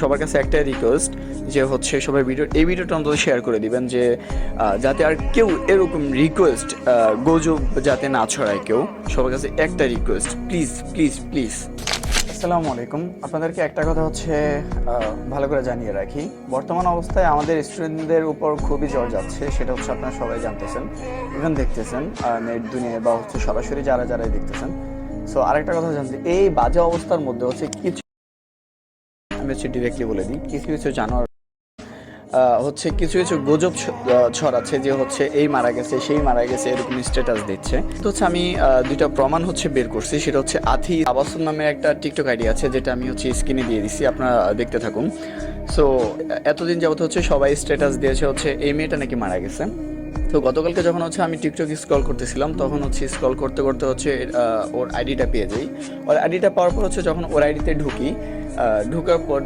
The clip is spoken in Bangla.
সবার কাছে একটাই রিকোয়েস্ট যে হচ্ছে সবাই এই ভিডিওটা অন্তত শেয়ার করে দিবেন, যে যাতে আর কেউ এরকম রিকোয়েস্ট গুজব যাতে না ছড়ায় কেউ। সবার কাছে একটা রিকোয়েস্ট, প্লিজ প্লিজ প্লিজ। আসসালামু আলাইকুম। আপনাদেরকে একটা কথা হচ্ছে ভালো করে জানিয়ে রাখি, বর্তমান অবস্থায় আমাদের স্টুডেন্টদের উপর খুবই জ্বর যাচ্ছে, সেটা হচ্ছে আপনারা সবাই জানতেছেন, ইভেন দেখতেছেন নেট দুনিয়ায় বা হচ্ছে সরাসরি যারাই দেখতেছেন। সো আরেকটা কথা জানতে, এই বাজে অবস্থার মধ্যে হচ্ছে কিছু, আমি হচ্ছে ডিরেক্টলি বলে দিই, কিছু কিছু জানোয়ার হচ্ছে কিছু কিছু গুজব ছড়াচ্ছে যে হচ্ছে এই মারা গেছে সেই মারা গেছে এরকম স্ট্যাটাস দিচ্ছে। তো হচ্ছে আমি দুইটা প্রমাণ হচ্ছে বের করছি, সেটা হচ্ছে আথি আবাসন নামে একটা টিকটক আইডি আছে, যেটা আমি হচ্ছে স্ক্রিনে দিয়ে দিচ্ছি, আপনারা দেখতে থাকুন। সো এতদিন যাবত হচ্ছে সবাই স্ট্যাটাস দিয়েছে হচ্ছে এই মেয়েটা নাকি মারা গেছে। তো গতকালকে যখন হচ্ছে আমি টিকটক স্ক্রল করতেছিলাম, তখন হচ্ছে স্ক্রল করতে করতে হচ্ছে ওর আইডিটা পেয়ে যাই। ওর আইডিটা পাওয়ার পর হচ্ছে যখন ওর আইডিতে ঢুকি, ঢুকার পর